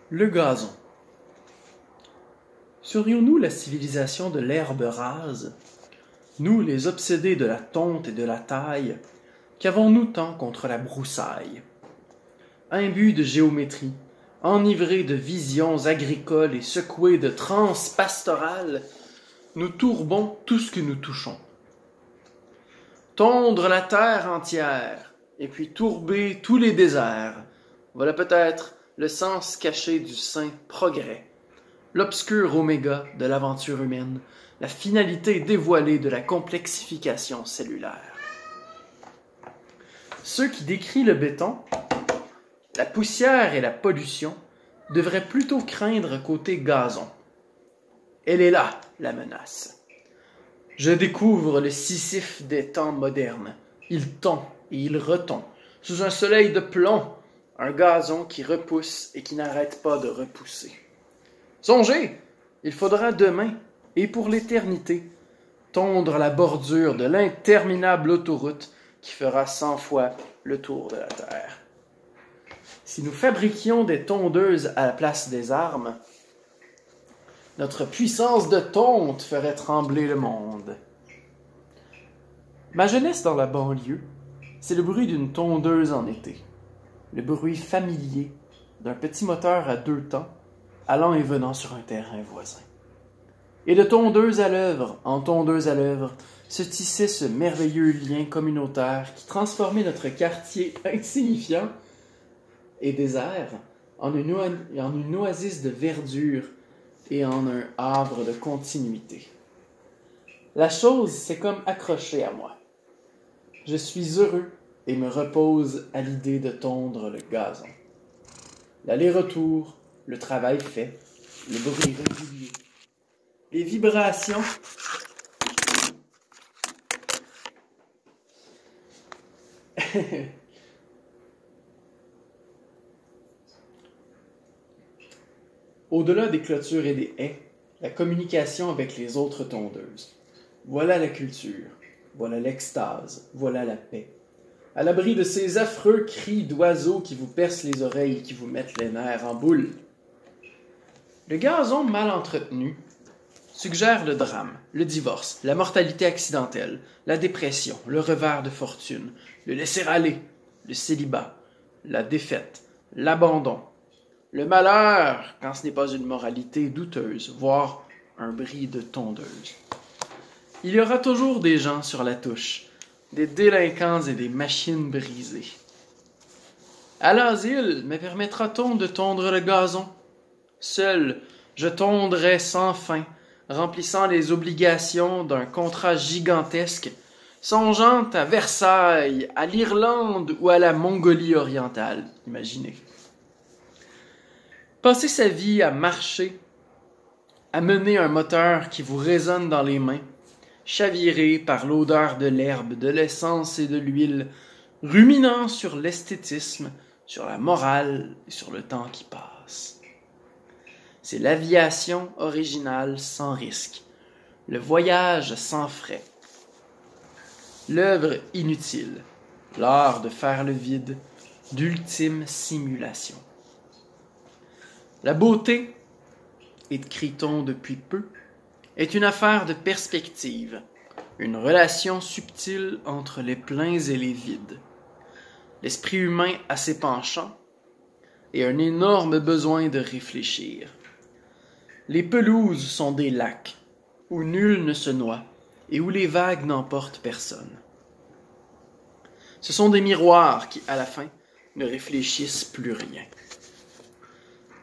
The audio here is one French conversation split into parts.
Le gazon. Serions-nous la civilisation de l'herbe rase, nous les obsédés de la tonte et de la taille, qu'avons-nous tant contre la broussaille? Imbus de géométrie, enivrés de visions agricoles et secoués de transes pastorales, nous tourbons tout ce que nous touchons. Tondre la terre entière, et puis tourber tous les déserts, voilà peut-être le sens caché du saint progrès, l'obscur oméga de l'aventure humaine, la finalité dévoilée de la complexification cellulaire. Ceux qui décrient le béton, la poussière et la pollution devraient plutôt craindre côté gazon. Elle est là, la menace. Je découvre le Sisyphe des temps modernes. Il tond et il retond, sous un soleil de plomb, un gazon qui repousse et qui n'arrête pas de repousser. Songez, il faudra demain, et pour l'éternité, tondre la bordure de l'interminable autoroute qui fera 100 fois le tour de la Terre. Si nous fabriquions des tondeuses à la place des armes, notre puissance de tonte ferait trembler le monde. Ma jeunesse dans la banlieue, c'est le bruit d'une tondeuse en été, le bruit familier d'un petit moteur à 2 temps allant et venant sur un terrain voisin. Et de tondeuse à l'œuvre, en tondeuse à l'œuvre, se tissait ce merveilleux lien communautaire qui transformait notre quartier insignifiant et désert en une oasis de verdure et en un havre de continuité. La chose s'est comme accrochée à moi. Je suis heureux et me repose à l'idée de tondre le gazon. L'aller-retour, le travail fait, le bruit régulier, les vibrations Au-delà des clôtures et des haies, la communication avec les autres tondeuses. Voilà la culture, voilà l'extase, voilà la paix. À l'abri de ces affreux cris d'oiseaux qui vous percent les oreilles et qui vous mettent les nerfs en boule. Le gazon mal entretenu suggère le drame, le divorce, la mortalité accidentelle, la dépression, le revers de fortune, le laisser-aller, le célibat, la défaite, l'abandon, le malheur quand ce n'est pas une moralité douteuse, voire un bris de tondeuse. Il y aura toujours des gens sur la touche, des délinquants et des machines brisées. À l'asile, me permettra-t-on de tondre le gazon? Seul, je tondrai sans fin, remplissant les obligations d'un contrat gigantesque, songeant à Versailles, à l'Irlande ou à la Mongolie orientale, imaginez. Passer sa vie à marcher, à mener un moteur qui vous résonne dans les mains, chaviré par l'odeur de l'herbe, de l'essence et de l'huile, ruminant sur l'esthétisme, sur la morale et sur le temps qui passe. C'est l'aviation originale sans risque, le voyage sans frais, l'œuvre inutile, l'art de faire le vide, d'ultime simulation. La beauté, écrit-on depuis peu, est une affaire de perspective, une relation subtile entre les pleins et les vides. L'esprit humain a ses penchants et un énorme besoin de réfléchir. Les pelouses sont des lacs où nul ne se noie et où les vagues n'emportent personne. Ce sont des miroirs qui, à la fin, ne réfléchissent plus rien.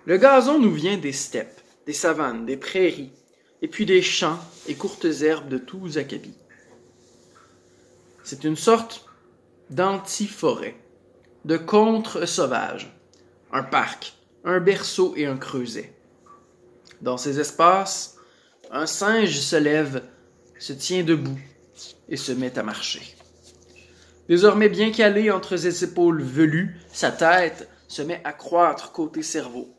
Le gazon nous vient des steppes, des savanes, des prairies, et puis des champs et courtes herbes de tous acabit. C'est une sorte d'anti-forêt, de contre-sauvage, un parc, un berceau et un creuset. Dans ces espaces, un singe se lève, se tient debout et se met à marcher. Désormais bien calé entre ses épaules velues, sa tête se met à croître côté cerveau.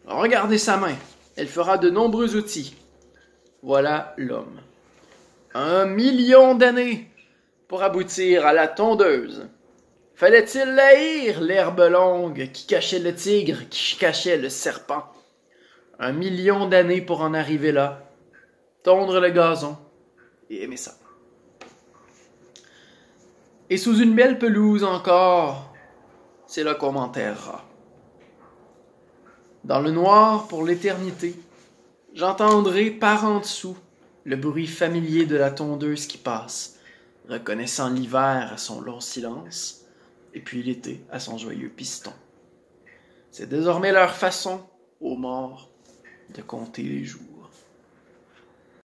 Regardez sa main, elle fera de nombreux outils. Voilà l'homme. 1 million d'années pour aboutir à la tondeuse. Fallait-il l'haïr, l'herbe longue qui cachait le tigre, qui cachait le serpent? 1 million d'années pour en arriver là, tondre le gazon et aimer ça. Et sous une belle pelouse encore, c'est là qu'on m'enterrera. Dans le noir pour l'éternité, j'entendrai par en dessous le bruit familier de la tondeuse qui passe, reconnaissant l'hiver à son long silence, et puis l'été à son joyeux piston. C'est désormais leur façon, aux morts, de compter les jours.